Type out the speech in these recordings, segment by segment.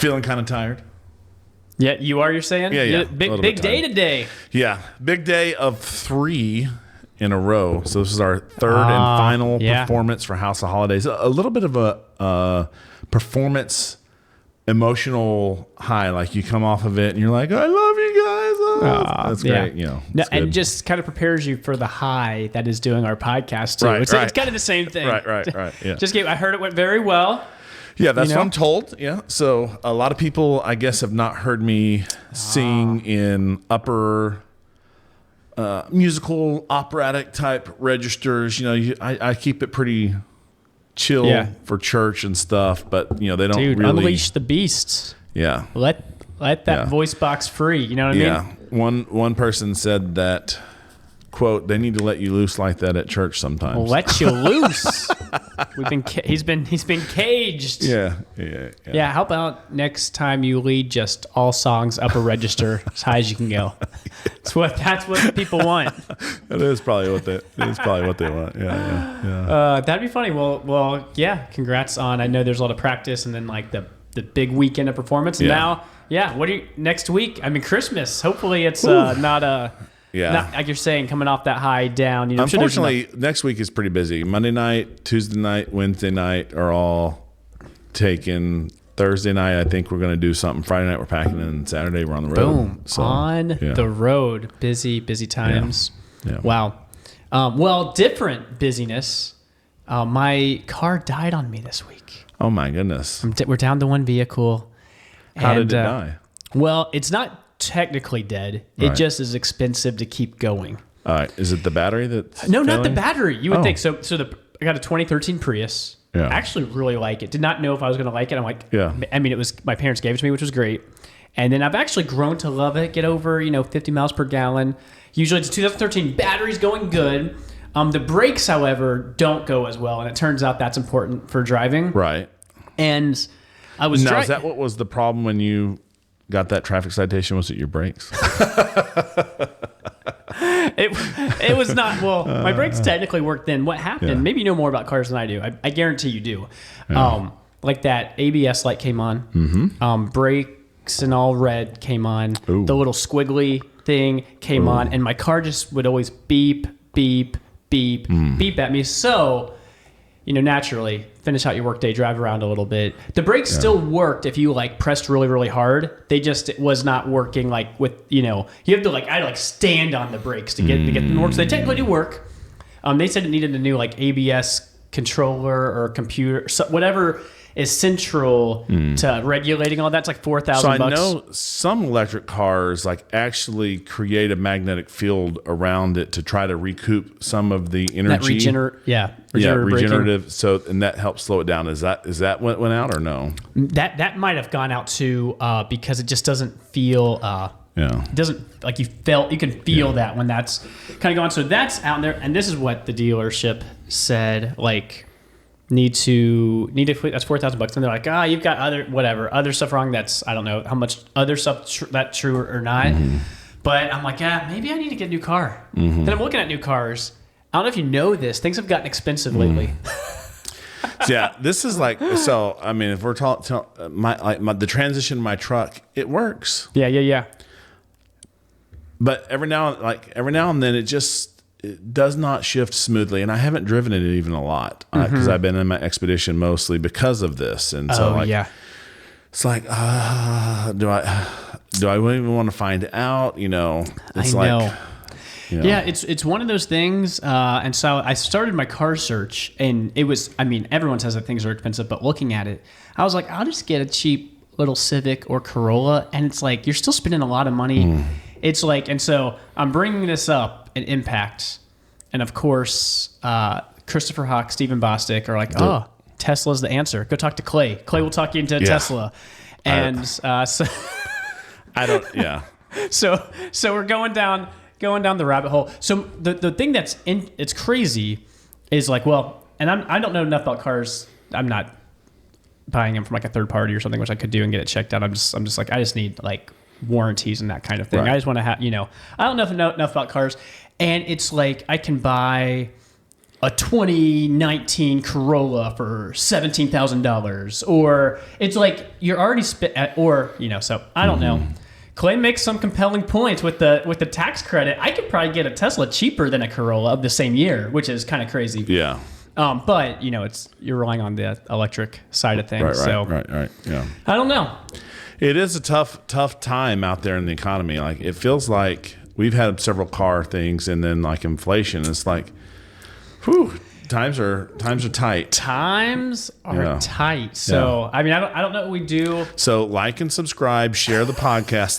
Feeling kind of tired. Yeah, you are, you're saying? Yeah. Big day today. Yeah. Big day of 3 in a row. So this is our third and final performance for House of Holidays. A little bit of a performance emotional high. Like you come off of it and you're like, I love you guys. That's great. You know, and just kind of prepares you for the high that is doing our podcast too. It's kind of the same thing. Right. Yeah. I heard it went very well. Yeah, that's what I'm told. Yeah. So a lot of people, I guess, have not heard me sing in upper musical operatic type registers. You know, I keep it pretty chill for church and stuff, but you know, they don't really unleash the beasts. Yeah. Let that voice box free. You know what I mean? Yeah. One person said that, quote, they need to let you loose like that at church sometimes. Let you loose. He's been caged. Yeah. How about next time you lead just all songs upper register as high as you can go? That's what people want. That is probably what they want. Yeah. That'd be funny. Well, yeah. Congrats on. I know there's a lot of practice and then like the big weekend of performance. And now, what are you next week? I mean, Christmas. Hopefully, it's not a. Yeah. Not, like you're saying, coming off that high down. You know, unfortunately, next week is pretty busy. Monday night, Tuesday night, Wednesday night are all taken. Thursday night, I think we're going to do something. Friday night, we're packing, and Saturday, we're on the road. Boom. So, on the road. Busy times. Yeah. Wow. Different busyness. My car died on me this week. Oh, my goodness. We're down to one vehicle. How did it die? Well, it's not technically dead. It just is expensive to keep going. All right. Is it the battery that's No, failing? not the battery. You would think so. I got a 2013 Prius. Yeah. I actually really like it. Did not know if I was going to like it. I'm like, I mean, it was my parents gave it to me, which was great. And then I've actually grown to love it. Get over 50 miles per gallon. Usually it's 2013. Battery's going good. The brakes, however, don't go as well, and it turns out that's important for driving. Right. And I was now, is that what was the problem when you got that traffic citation? Was it your brakes? It was not. Well, my brakes technically worked then. What happened? Maybe you know more about cars than I do. I guarantee you do. Like that ABS light came on. Mm-hmm. Brakes and all red came on. Ooh. The little squiggly thing came on, and my car just would always beep, beep, beep, beep at me. So, naturally, finish out your workday, drive around a little bit. The brakes still worked if you pressed really, really hard. It was not working with you have to I had to stand on the brakes to get them to work. So they technically do work. They said it needed a new ABS controller or computer, whatever is central to regulating all that. It's $4,000. So I know some electric cars actually create a magnetic field around it to try to recoup some of the energy. Regenerative. So and that helps slow it down. Is that what went out or no? That might have gone out too because it just doesn't feel. It doesn't you can feel that when that's kind of going. So that's out there, and this is what the dealership said. Need to that's $4,000, and they're like, you've got other stuff wrong. That's I don't know how much other stuff that's true or not. But I'm like, maybe I need to get a new car. Then I'm looking at new cars. I don't know if you know this. Things have gotten expensive lately. This is so. I mean, if we're talking the transition in my truck, it works. Yeah. But every now and then it does not shift smoothly, and I haven't driven it even a lot because I've been in my expedition mostly because of this, and so it's do I even want to find out? It's I know. It's one of those things, and so I started my car search, and it was everyone says that things are expensive, but looking at it, I was like, I'll just get a cheap little Civic or Corolla, and it's you're still spending a lot of money. It's and so I'm bringing this up at Impact, and of course, Christopher Hawk, Stephen Bostic are Tesla's the answer. Go talk to Clay. Clay will talk you into Tesla, and so I don't. Yeah. So we're going down the rabbit hole. So the thing it's crazy is and I don't know enough about cars. I'm not buying them from a third party or something, which I could do and get it checked out. I'm just I just need warranties and that kind of thing. Right. I just want to have, I don't know enough about cars, and it's I can buy a 2019 Corolla for $17,000, or it's like you're already so I don't know. Clay makes some compelling points with the tax credit. I could probably get a Tesla cheaper than a Corolla of the same year, which is kind of crazy. Yeah. But you're relying on the electric side of things. Right. Yeah. I don't know. It is a tough time out there in the economy. Like, it feels like we've had several car things, and then like inflation. It's like, whew, times are tight. Times are tight. So I mean, I don't know what we do. So like and subscribe, share the podcast.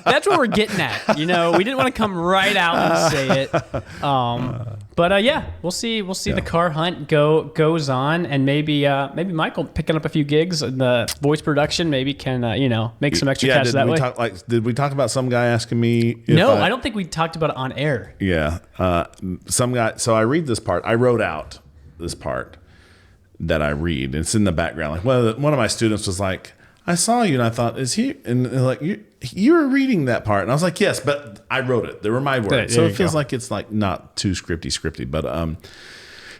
That's what we're getting at. We didn't want to come right out and say it. But we'll see. We'll see the car hunt goes on, and maybe Michael picking up a few gigs in the voice production maybe can make some extra cash that way. Did we talk about some guy asking me? No, I don't think we talked about it on air. Yeah, some guy. So I read this part. I wrote out this part that I read. It's in the background. Like one of my students was like, "I saw you," and I thought, "Is he?" And like you were reading that part, and I was like, "Yes," but I wrote it. They were my words, so it feels like it's like not too scripty. But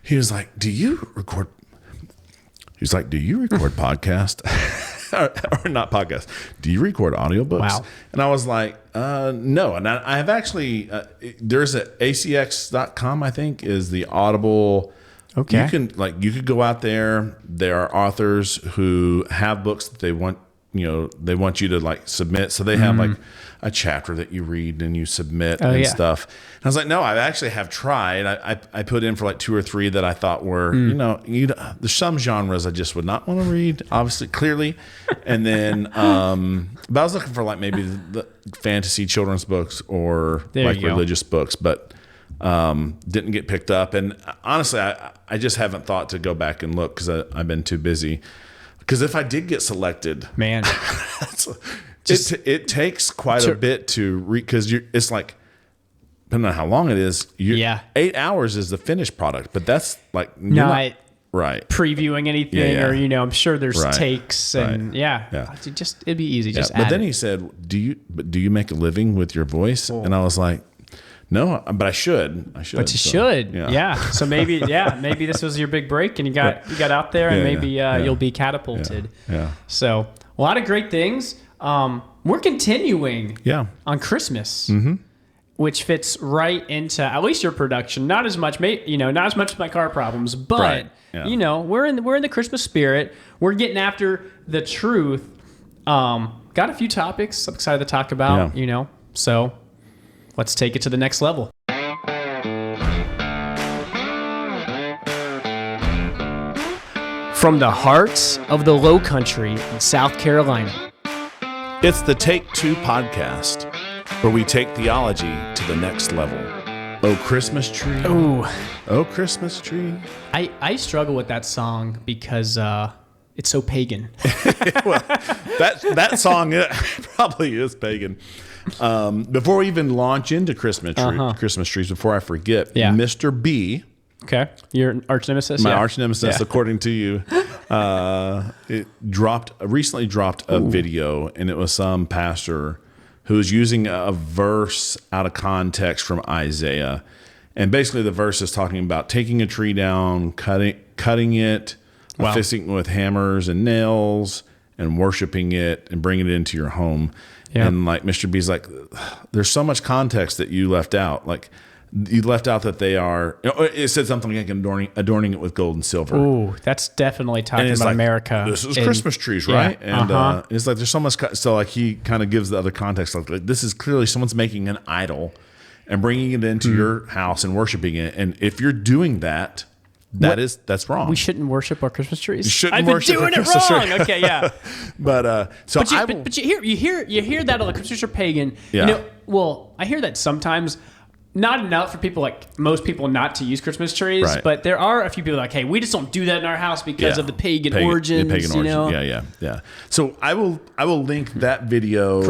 he was like, "Do you record?" He's like, "Do you record podcast or not podcast? Do you record audiobooks?" Wow. And I was like, "No." And I have actually. There's a acx.com. I think is the Audible. Okay. You could go out there. There are authors who have books that they want you to like submit. So they have like a chapter that you read and you submit stuff. And I was like, no, I actually have tried. I put in for like 2 or 3 that I thought were, there's some genres I just would not want to read, obviously, clearly. And then, but I was looking for like maybe the fantasy children's books or like religious books, but didn't get picked up. And honestly, I just haven't thought to go back and look because I've been too busy. Because if I did get selected, man, it takes quite a bit to read. Because it's like, depending on how long it is, 8 hours is the finished product. But that's like not right previewing anything, or I'm sure there's takes and it'd be easy. Just but then he said, "Do you make a living with your voice?" And I was like, no, but I should. But you should. Yeah. So maybe this was your big break, and you got out there, and maybe you'll be catapulted. Yeah. So a lot of great things. We're continuing. On Christmas. Mm-hmm. Which fits right into at least your production. Not as much, not as much my car problems, but we're in the Christmas spirit. We're getting after the truth. Got a few topics I'm excited to talk about. So. Let's take it to the next level. From the heart of the Low Country in South Carolina, it's the Take 2 podcast, where we take theology to the next level. Oh, Christmas tree. Oh, Christmas tree. I struggle with that song because it's so pagan. Well, that song probably is pagan. Before we even launch into Christmas trees, before I forget, Mr. B. Okay, your arch nemesis. My arch nemesis, according to you, it recently dropped a video, and it was some pastor who was using a verse out of context from Isaiah, and basically the verse is talking about taking a tree down, cutting it, fixing it with hammers and nails, and worshiping it, and bringing it into your home. And like Mr. B's like, there's so much context that you left out. Like you left out that they are. It said something like adorning it with gold and silver. Ooh, that's definitely talking about America. This is Christmas trees, right? And it's like there's so much. So like he kind of gives the other context. Like this is clearly someone's making an idol and bringing it into your house and worshiping it. And if you're doing that. That's wrong. We shouldn't worship our Christmas trees. You shouldn't worship our Christmas tree. I've been doing it wrong. Okay, yeah. But you hear that on the Christmas tree pagan. Yeah. I hear that sometimes. Not enough for people like most people not to use Christmas trees, right. But there are a few people like, hey, we just don't do that in our house because of the pagan origins. Yeah. So I will link that video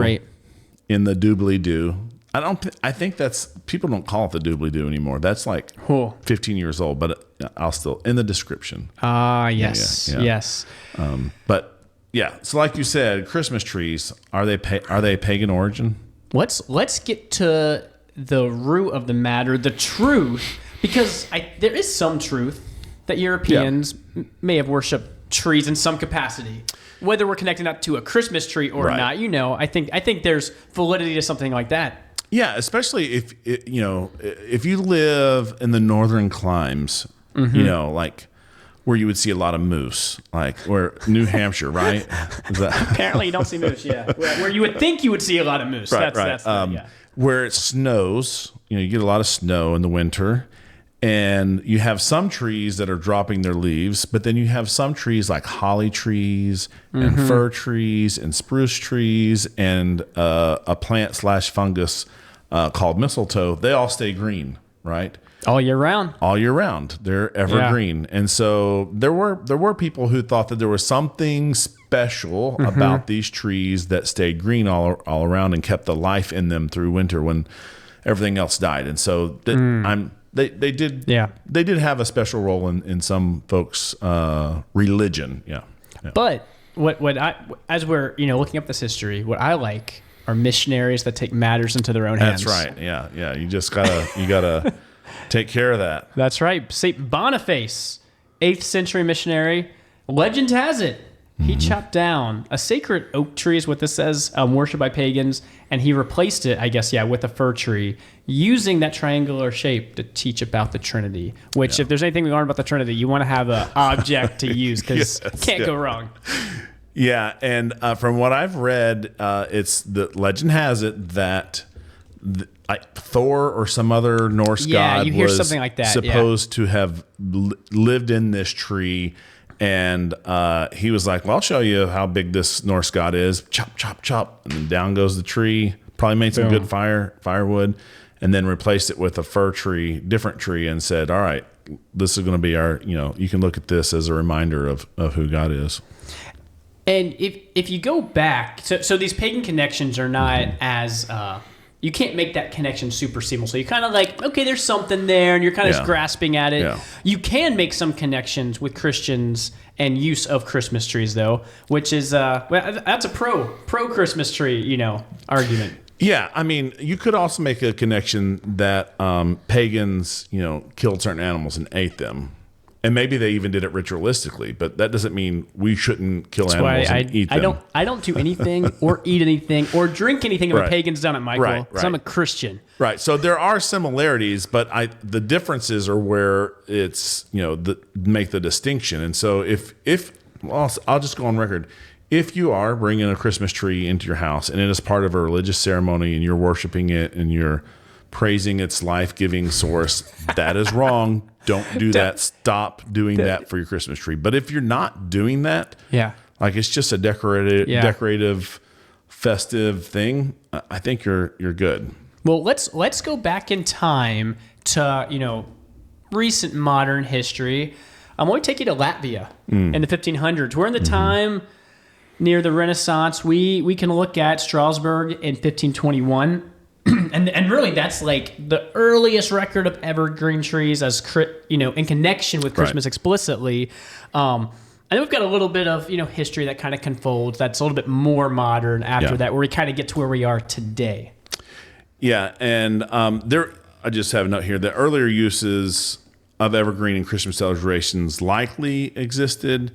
in the doobly-doo. I think that's people don't call it the doobly-doo anymore. That's like 15 years old, but I'll still in the description. Yes. Yes. But yeah, so like you said, Christmas trees, are they pagan origin? Let's get to the root of the matter, the truth Because there is some truth that Europeans may have worshipped trees in some capacity. Whether we're connecting that to a Christmas tree or not, I think there's validity to something like that. Yeah, especially if you live in the northern climes, like where you would see a lot of moose, like where New Hampshire, right? Apparently, you don't see moose. Yeah, where you would think you would see a lot of moose. Right, That's where it snows, you get a lot of snow in the winter. And you have some trees that are dropping their leaves, but then you have some trees like holly trees and fir trees and spruce trees and a plant/fungus called mistletoe. They all stay green, right? All year round. All year round. They're evergreen. Yeah. And so there were people who thought that there was something special about these trees that stayed green all around and kept the life in them through winter when everything else died. And so They did have a special role in some folks' religion. Yeah. But as we're looking up this history, what I like are missionaries that take matters into their own hands. That's right. Yeah. You just gotta take care of that. That's right. Saint Boniface, 8th century missionary. Legend has it he chopped down a sacred oak tree, is what this says, worshipped by pagans, and he replaced it, I guess, with a fir tree, using that triangular shape to teach about the Trinity, which if there's anything we learn about the Trinity, you want to have an object to use because can't go wrong. Yeah, and from what I've read, it's the legend has it that Thor or some other Norse god you hear was something like that, supposed to have lived in this tree. And he was like, well, I'll show you how big this Norse god is. Chop, chop, chop. And then down goes the tree. Probably made some good firewood. And then replaced it with a fir tree, different tree, and said, all right, this is going to be our, you can look at this as a reminder of who God is. And if you go back, so these pagan connections are not as... you can't make that connection super seamless. So you're kind of like, okay, there's something there, and you're kind of grasping at it. Yeah. You can make some connections with Christians and use of Christmas trees, though, which is that's a pro Christmas tree, argument. Yeah, I mean, you could also make a connection that pagans, killed certain animals and ate them. And maybe they even did it ritualistically, but that doesn't mean we shouldn't kill animals and eat them. I don't do anything or eat anything or drink anything if a pagan's done it, Michael, because I'm a Christian. Right. So there are similarities, but the differences are where it's, make the distinction. And so I'll just go on record. If you are bringing a Christmas tree into your house and it is part of a religious ceremony and you're worshiping it and you're praising its life-giving source, that is wrong. Don't do that. Stop doing that for your Christmas tree. But if you're not doing that, like it's just a decorative, festive thing, I think you're good. Well, let's go back in time to recent modern history. I'm going to take you to Latvia in the 1500s. We're in the time near the Renaissance. We can look at Strasbourg in 1521. And really, that's like the earliest record of evergreen trees as in connection with Christmas explicitly. And then we've got a little bit of history that kind of confolds. That's a little bit more modern after that, where we kind of get to where we are today. Yeah, and I just have a note here. The earlier uses of evergreen in Christmas celebrations likely existed.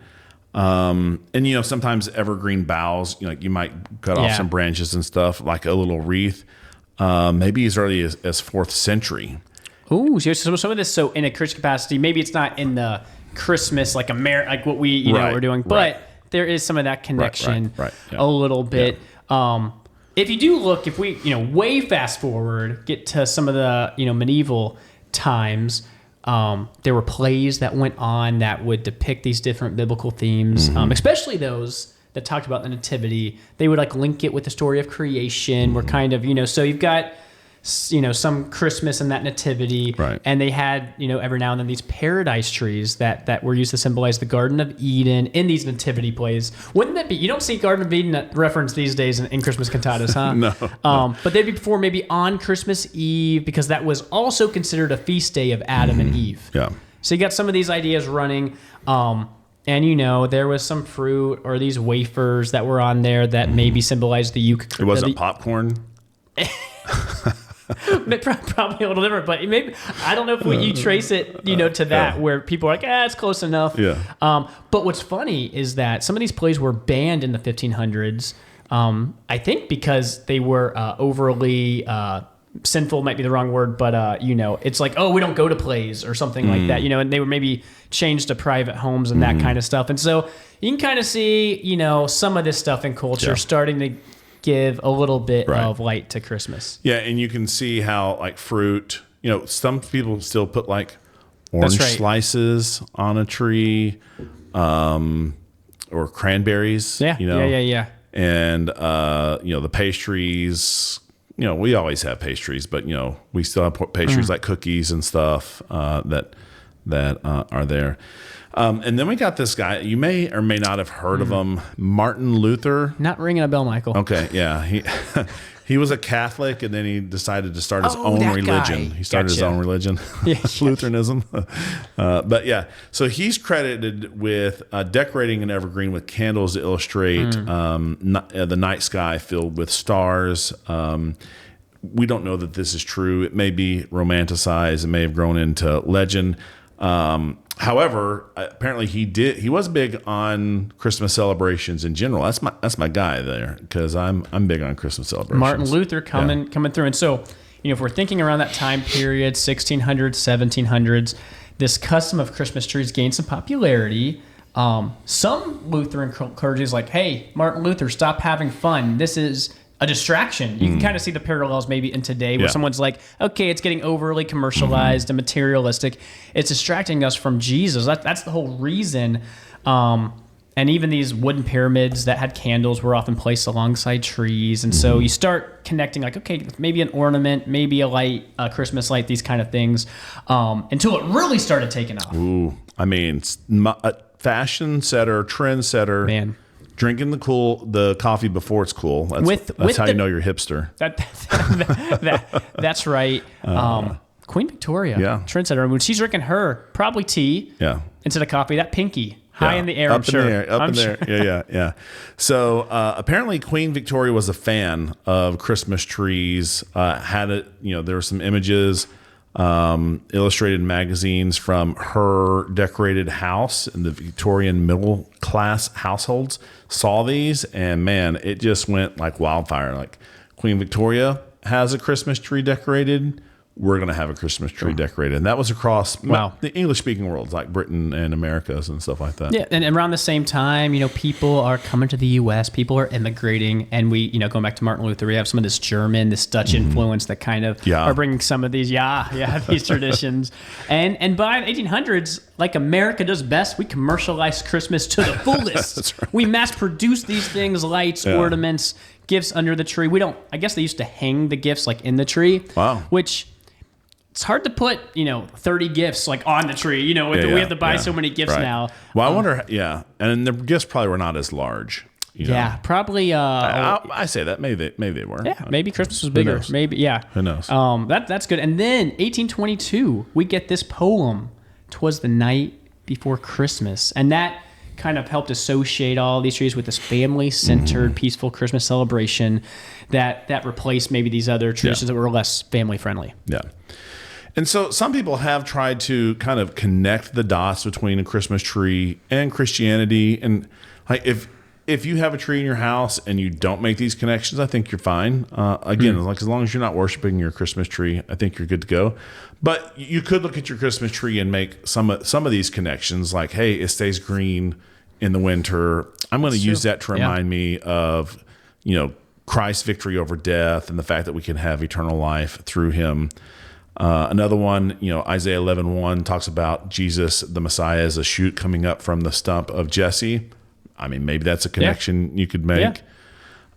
And sometimes evergreen boughs, you might cut off some branches and stuff, like a little wreath. Maybe as early as 4th century. Ooh, so some of this, in a Christian capacity, maybe it's not in the Christmas like what we we're doing, but there is some of that connection a little bit. Yeah. If you do look, if we way fast forward, get to some of the medieval times, there were plays that went on that would depict these different biblical themes, especially those that talked about the nativity. They would link it with the story of creation. We're kind of, so you've got, some Christmas and that nativity. Right. And they had, every now and then these paradise trees that were used to symbolize the Garden of Eden in these nativity plays. Wouldn't that be, you don't see Garden of Eden referenced these days in Christmas cantatas, huh? No. But they'd be performed maybe on Christmas Eve because that was also considered a feast day of Adam and Eve. Yeah. So you got some of these ideas running. And there was some fruit or these wafers that were on there that maybe symbolized the It wasn't popcorn? Probably a little different, but maybe I don't know if you trace it, to that where people are like, it's close enough. Yeah. But what's funny is that some of these plays were banned in the 1500s. I think because they were overly sinful, might be the wrong word, but it's like, we don't go to plays or something like that, and they were maybe changed to private homes and that kind of stuff. And so you can kind of see, some of this stuff in culture starting to give a little bit of light to Christmas. Yeah, and you can see how like fruit, some people still put like orange slices on a tree, or cranberries. Yeah, yeah. And the pastries. We always have pastries, but we still have pastries like cookies and stuff that are there. And then we got this guy. You may or may not have heard of him, Martin Luther. Not ringing a bell, Michael. Okay, yeah, he was a Catholic, and then he decided to start his own religion. He started his own religion, Lutheranism. But yeah, so he's credited with decorating an evergreen with candles to illustrate the night sky filled with stars. We don't know that this is true. It may be romanticized. It may have grown into legend. However, apparently he was big on Christmas celebrations in general. That's my guy there, because I'm big on Christmas celebrations. Martin Luther coming through. And so, if we're thinking around that time period, 1600s, 1700s, this custom of Christmas trees gained some popularity. Some Lutheran clergy is like, hey, Martin Luther, stop having fun. This is a distraction. You can kind of see the parallels maybe in today where someone's like, okay, it's getting overly commercialized and materialistic. It's distracting us from Jesus. That's the whole reason. And even these wooden pyramids that had candles were often placed alongside trees. And so you start connecting like, okay, maybe an ornament, maybe a light, a Christmas light, these kind of things, until it really started taking off. Ooh, I mean, a fashion setter, trend setter. Man. Drinking the coffee before it's cool. That's how you know you're a hipster. That's right. Queen Victoria, trendsetter. When she's drinking her probably tea, instead of coffee, that pinky high in the air. Up in the air. Yeah. So apparently, Queen Victoria was a fan of Christmas trees. Had it. There were some images. Illustrated magazines from her decorated house in the Victorian middle class households saw these, and man, it just went like wildfire. Like, Queen Victoria has a Christmas tree decorated, we're going to have a Christmas tree decorated. And that was across the English-speaking worlds, like Britain and Americas and stuff like that. Yeah, and around the same time, people are coming to the U.S., people are immigrating, and we, going back to Martin Luther, we have some of this German, this Dutch influence that kind of are bringing some of these, these traditions. And by the 1800s, like America does best, we commercialize Christmas to the fullest. That's right. We mass-produce these things, lights, ornaments, gifts under the tree. I guess they used to hang the gifts like in the tree. Wow. Which... it's hard to put, 30 gifts like on the tree. We have to buy so many gifts now. Well, I wonder, and the gifts probably were not as large. Yeah, probably. I say that maybe they were. Yeah, maybe Christmas was bigger. Maybe, yeah. Who knows? That's good. And then 1822, we get this poem, "'Twas the Night Before Christmas," and that kind of helped associate all these trees with this family-centered, peaceful Christmas celebration that replaced maybe these other traditions that were less family-friendly. Yeah. And so some people have tried to kind of connect the dots between a Christmas tree and Christianity. And like if you have a tree in your house and you don't make these connections, I think you're fine. Again, as long as you're not worshiping your Christmas tree, I think you're good to go. But you could look at your Christmas tree and make some of these connections, like, hey, it stays green in the winter. I'm going to use that to remind me of, Christ's victory over death and the fact that we can have eternal life through him. Another one, Isaiah 11:1 talks about Jesus, the Messiah, as a shoot coming up from the stump of Jesse. I mean, maybe that's a connection you could make.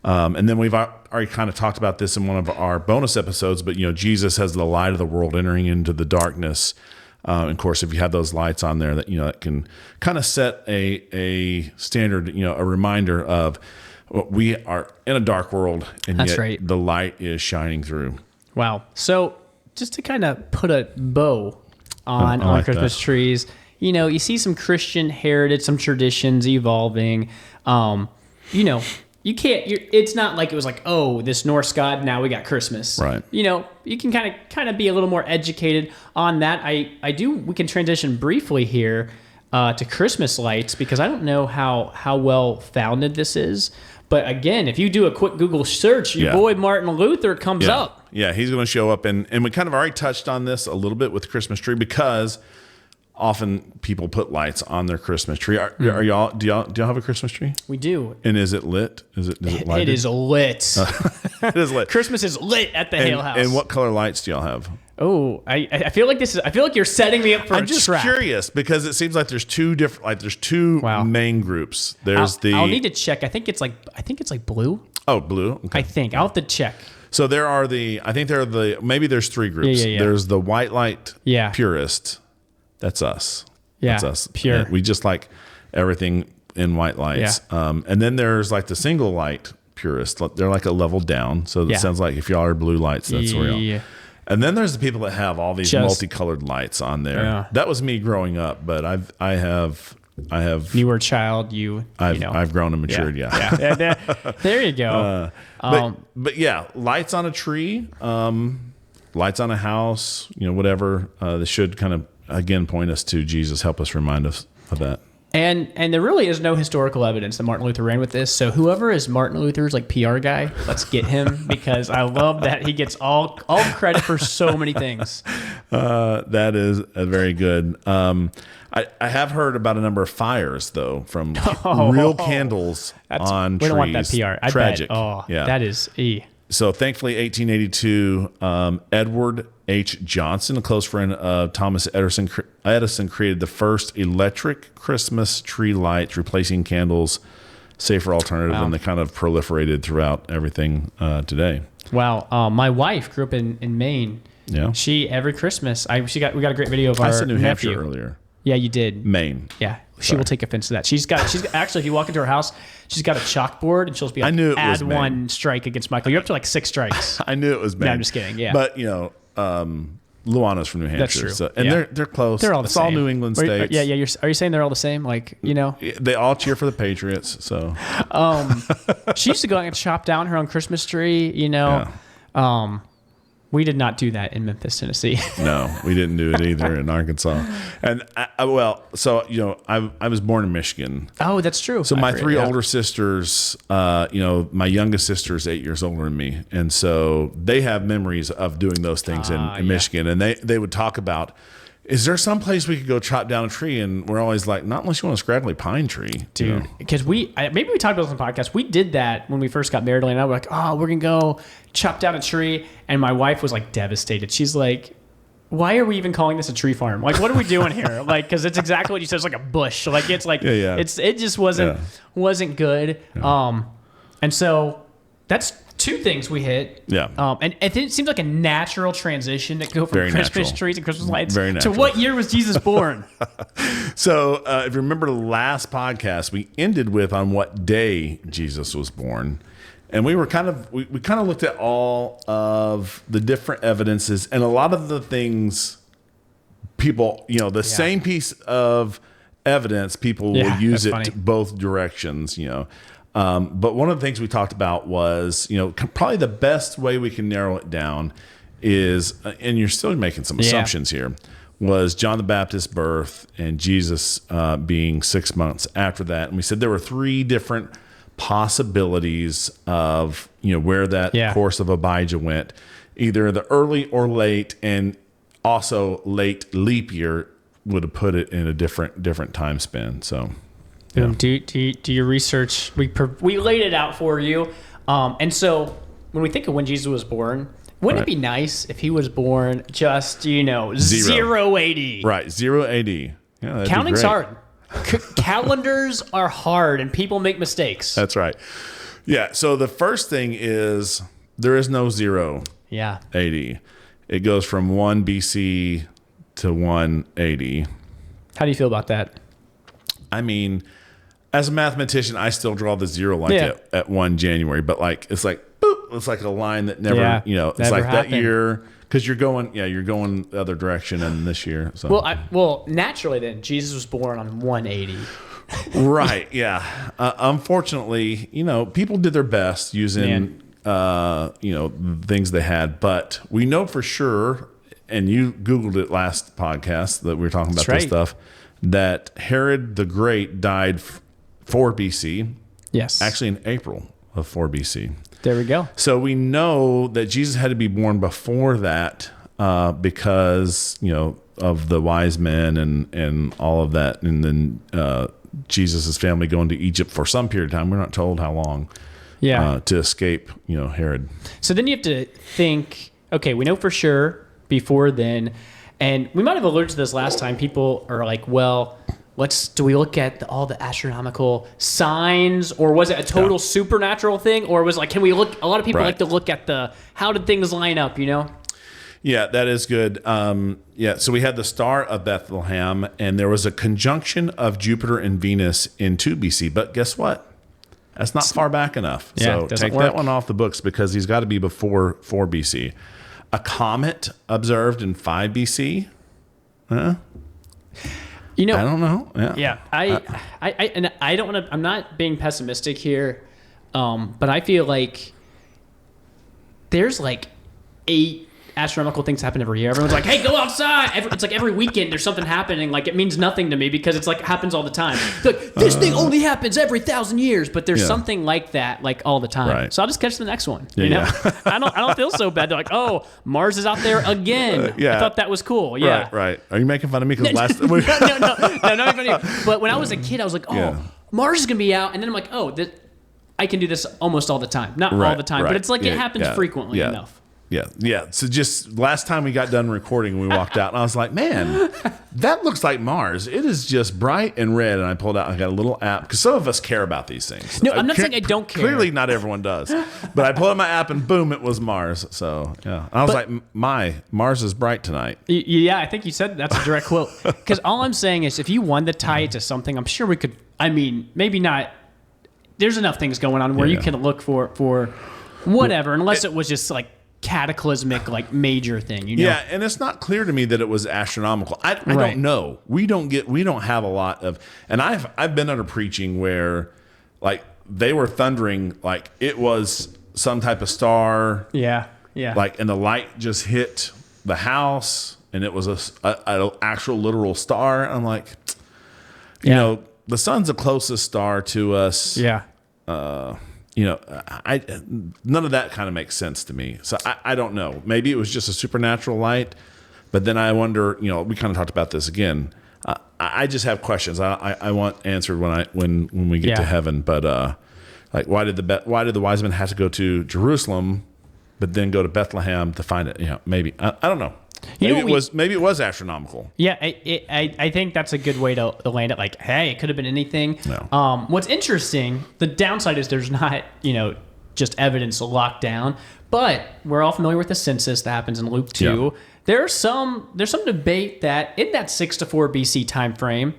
And then we've already kind of talked about this in one of our bonus episodes, but, Jesus as the light of the world entering into the darkness. Of course, if you have those lights on there, that that can kind of set a standard, a reminder of we are in a dark world, and yet the light is shining through. Wow. So just to kind of put a bow on Christmas trees, you see some Christian heritage, some traditions evolving. You it's not like it was like, oh, this Norse god, now we got Christmas. Right. You know, you can kind of be a little more educated on that. We can transition briefly here to Christmas lights, because I don't know how well founded this is. But again, if you do a quick Google search, your boy Martin Luther comes up. Yeah, he's going to show up. And we kind of already touched on this a little bit with the Christmas tree, because often people put lights on their Christmas tree. Are y'all? Do y'all have a Christmas tree? We do. And is it lit? Is it lighted? It is lit. It is lit. Christmas is lit at the Hale House. And what color lights do y'all have? Oh, I feel like I feel like you're setting me up for a trap. I'm just curious, because it seems like there's two main groups. I'll need to check. I think it's like blue. Oh, blue. Okay. I think I'll have to check. So maybe there's three groups. Yeah. There's the white light purist. That's us. Yeah, that's us. pure. We just like everything in white lights. Yeah. And then there's like the single light purist. They're like a level down. So it sounds like if y'all are blue lights, that's real. Yeah. And then there's the people that have all these multicolored lights on there. Yeah. That was me growing up, but I have. You were a child. I've grown and matured. Yeah. There you go. But yeah, lights on a tree, lights on a house. Whatever. This should kind of again point us to Jesus. Help us remind us of that. And there really is no historical evidence that Martin Luther ran with this. So whoever is Martin Luther's like PR guy, let's get him, because I love that he gets all credit for so many things. That is very good. I have heard about a number of fires though from real candles on trees. We don't want that PR. Tragic. That is So thankfully, 1882, Edward H. Johnson, a close friend of Thomas Edison, created the first electric Christmas tree lights, replacing candles, safer alternative, and they kind of proliferated throughout everything today. Wow. My wife grew up in Maine. Yeah. She every Christmas, we got a great video of our I said New nephew. Hampshire earlier. Yeah, you did. Maine. Yeah. She will take offense to that. She's actually, if you walk into her house, she's got a chalkboard, and she'll be like, I knew it was add Maine. one strike against Michael. You're up to like 6 strikes. I knew it was Maine. No, I'm just kidding. Yeah. But, Luana's from New Hampshire. That's true. And they're close. They're all the same. It's all New England states. Yeah. Are you saying they're all the same? Like, They all cheer for the Patriots, so. She used to go out and chop down her own Christmas tree, Yeah. We did not do that in Memphis, Tennessee. No, we didn't do it either in Arkansas. And I was born in Michigan. Oh, that's true. So my 3 older sisters, my youngest sister is 8 years older than me, and so they have memories of doing those things in Michigan. And they would talk about, is there some place we could go chop down a tree? And we're always like, not unless you want a scraggly pine tree, dude. Because maybe we talked about this on the podcast. We did that when we first got married, and I was like, oh, we're gonna go chop down a tree, and my wife was like devastated. She's like, why are we even calling this a tree farm? Like, what are we doing here? Like, because it's exactly what you said. It's like a bush. Like, it's like it just wasn't good. Yeah. And so that's 2 things we hit. Yeah. And it seems like a natural transition to go from Very Christmas natural. trees and Christmas lights to what year was Jesus born? So if you remember the last podcast, we ended with on what day Jesus was born. And we were kind of looked at all of the different evidences, and a lot of the things people, same piece of evidence, people will use it both directions, But one of the things we talked about was, probably the best way we can narrow it down is, and you're still making some assumptions here, was John the Baptist's birth and Jesus being 6 months after that. And we said there were 3 different possibilities of, where that course of Abijah went, either the early or late, and also late leap year would have put it in a different time span. So. Yeah. Do your research. We laid it out for you. And so when we think of when Jesus was born, wouldn't it be nice if he was born just, 0 AD? Right, 0 AD. Yeah, counting's hard. Calendars are hard, and people make mistakes. That's right. Yeah, so the first thing is there is no 0 AD. It goes from 1 BC to 1 AD. How do you feel about that? I mean, as a mathematician, I still draw the 0 at 1 January, but it's like boop, it's like a line that never, it's never like happened. that year, because you're going the other direction, and this year. So. Well, naturally then Jesus was born on 180. Right. Yeah. Unfortunately, people did their best using, things they had, but we know for sure, and you Googled it last podcast that we were talking about this stuff, that Herod the Great died 4 BC. Yes. Actually in April of 4 BC. There we go. So we know that Jesus had to be born before that because, of the wise men and all of that. And then Jesus' family going to Egypt for some period of time. We're not told how long. Yeah. To escape, Herod. So then you have to think, okay, we know for sure before then, and we might have alluded to this last time. People are like, well, do we look at all the astronomical signs, or was it a total supernatural thing, or was it like, can we look? A lot of people like to look at how did things line up, Yeah, that is good. So we had the Star of Bethlehem, and there was a conjunction of Jupiter and Venus in 2 BC. But guess what? That's not far back enough. So take that one off the books because he's got to be before 4 BC. A comet observed in 5 BC? I don't know. Yeah. I don't want to. I'm not being pessimistic here, but I feel like there's like 8 astronomical things happen every year. Everyone's like, hey, go outside. It's like every weekend there's something happening. Like it means nothing to me because it's like happens all the time. Like this thing only happens every 1,000 years, but there's something like that like all the time. Right. So I'll just catch the next one. I don't feel so bad. They're like, oh, Mars is out there again. I thought that was cool. Yeah. Right. Are you making fun of me because last no, not funny. But when I was a kid, I was like, oh, Mars is gonna be out, and then I'm like, oh, I can do this almost all the time. Not all the time, but it's like it happens frequently enough. Yeah. So just last time we got done recording, we walked out, and I was like, man, that looks like Mars. It is just bright and red. And I pulled out, I got a little app, because some of us care about these things. No, I'm not saying I don't care. Clearly not everyone does. But I pulled out my app, and boom, it was Mars. So, yeah. I was like, Mars is bright tonight. Yeah, I think you said that's a direct quote. Because all I'm saying is if you wanted to tie it to something, I'm sure we could, maybe not. There's enough things going on where you can look for whatever, unless it was just like, cataclysmic like major thing, Yeah, and it's not clear to me that it was astronomical. I don't know. We don't have a lot of, and I've been under preaching where like they were thundering like it was some type of star. Yeah. Like and the light just hit the house and it was a actual literal star. And I'm like, you know, the sun's the closest star to us. Yeah. None of that kind of makes sense to me. So I don't know. Maybe it was just a supernatural light, but then I wonder. We kind of talked about this again. I just have questions. I want answered when we get to heaven. But like, why did the wise men have to go to Jerusalem, but then go to Bethlehem to find it? Maybe I don't know. Maybe it was astronomical. Yeah, I think that's a good way to land it. Like, hey, it could have been anything. No. What's interesting, the downside is there's not, just evidence locked down. But we're all familiar with the census that happens in Luke 2. Yeah. There's some debate that in that 6 to 4 BC time frame,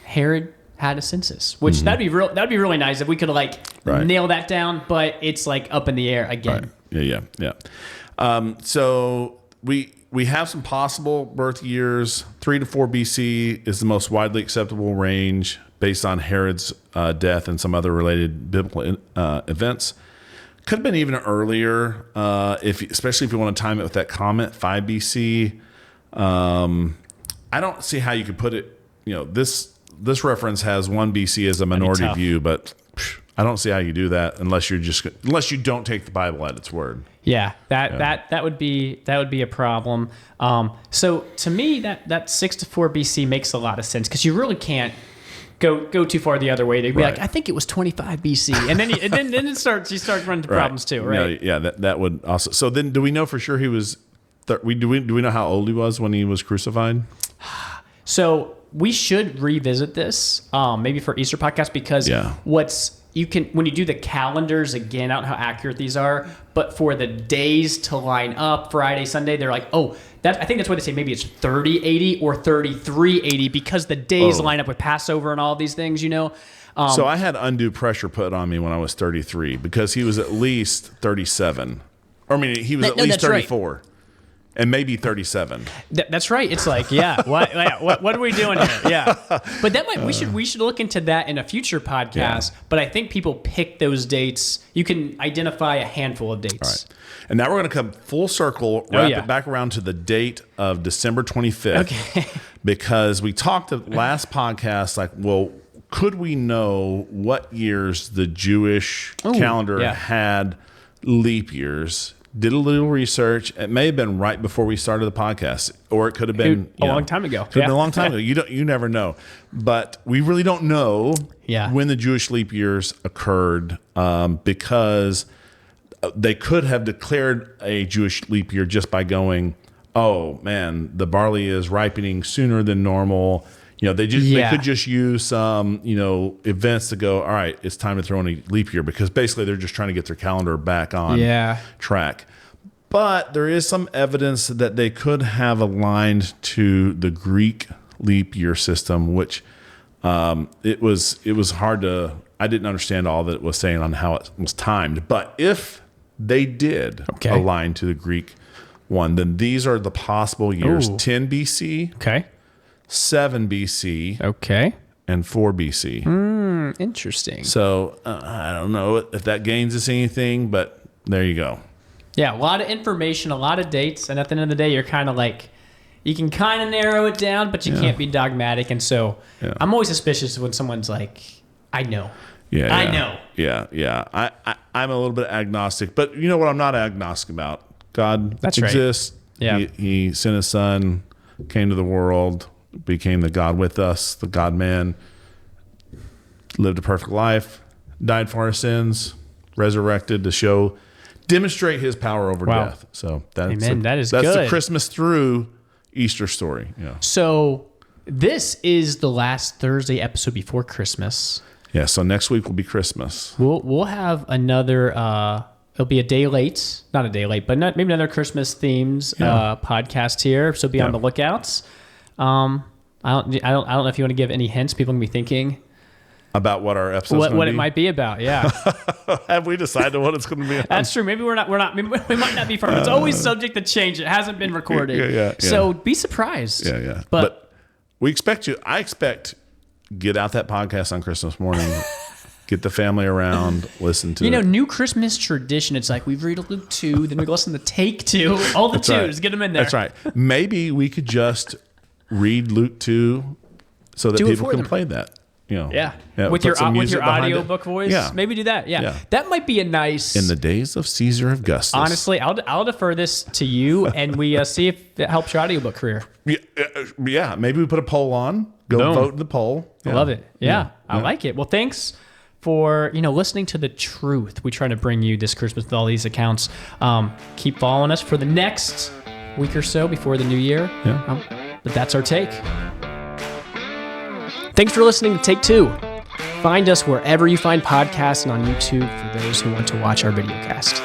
Herod had a census, which that'd be really nice if we could nail that down. But it's like up in the air again. Right. Yeah. So we have some possible birth years. 3 to 4 BC is the most widely acceptable range based on Herod's death and some other related biblical events. Could have been even earlier, especially if you want to time it with that comet, 5 BC. I don't see how you could put it. This reference has 1 BC as a minority view, but I don't see how you do that unless you don't take the Bible at its word. Yeah, that would be a problem. So to me, that 6 to 4 BC makes a lot of sense because you really can't go too far the other way. They'd be like, I think it was 25 BC, and then you start running into problems too, right? Yeah, that would also. So then, do we know for sure he was? Do we know how old he was when he was crucified? So we should revisit this maybe for Easter podcast because when you do the calendars again, I don't know how accurate these are, but for the days to line up, Friday, Sunday, they're like, I think that's why they say maybe it's 3080 or 3380 because the days line up with Passover and all these things, So I had undue pressure put on me when I was 33 because he was at least 37. Or he was at least 34. Right. And maybe 37. That's right. It's like, what are we doing here? Yeah. But we should look into that in a future podcast. Yeah. But I think people pick those dates. You can identify a handful of dates. All right. And now we're going to come full circle, wrap it back around to the date of December 25th. Okay. Because we talked the last podcast, like, well, could we know what years the Jewish calendar had leap years? Did a little research. It may have been right before we started the podcast, or it could have been a long time ago. Could have been a long time ago. You never know. But we really don't know when the Jewish leap years occurred, because they could have declared a Jewish leap year just by going, oh man, the barley is ripening sooner than normal. They could just use some, events to go, all right, it's time to throw in a leap year, because basically they're just trying to get their calendar back on track. But there is some evidence that they could have aligned to the Greek leap year system, which it was hard to, I didn't understand all that it was saying on how it was timed. But if they did align to the Greek one, then these are the possible years: 10 BC. 7 BC. And 4 BC. Interesting. So I don't know if that gains us anything, but there you go. Yeah, a lot of information, a lot of dates, and at the end of the day, you're kind of like, you can kind of narrow it down, but you can't be dogmatic. And so I'm always suspicious when someone's like, I know. I know. Yeah. I'm a little bit agnostic, but you know what I'm not agnostic about? God exists. Right. Yeah. He sent his son, came to the world, became the God with us, the God-man, lived a perfect life, died for our sins, resurrected to demonstrate his power over death. So that's that's good. The Christmas through Easter story. Yeah. So this is the last Thursday episode before Christmas. Yeah. So next week will be Christmas. We'll have another. It'll be a day late, not a day late, but maybe another Christmas themed podcast here. So be on the lookouts. I don't know if you want to give any hints. People can be thinking about what our episode's what it might be about. Yeah. Have we decided what it's going to be on? That's true. Maybe we're not. Maybe we might not be firm. It's always subject to change. It hasn't been recorded. Yeah. So be surprised. Yeah. But we expect you. I expect get out that podcast on Christmas morning. Get the family around, listen to it. New Christmas tradition. It's like we read Luke 2, then we listen to Take 2. All the twos. Get them in there. That's right. Maybe we could just read Luke 2 so that people can play that. With your audiobook voice. Yeah. Maybe do that. Yeah. That might be a nice. In the days of Caesar Augustus. Honestly, I'll defer this to you, and we see if it helps your audiobook career. Yeah. Maybe we put a poll on. Go vote in the poll. I love it. Yeah. I like it. Well, thanks for listening to The Truth. We try to bring you this Christmas with all these accounts. Keep following us for the next week or so before the new year. But that's our take. Thanks for listening to Take 2. Find us wherever you find podcasts and on YouTube for those who want to watch our video cast.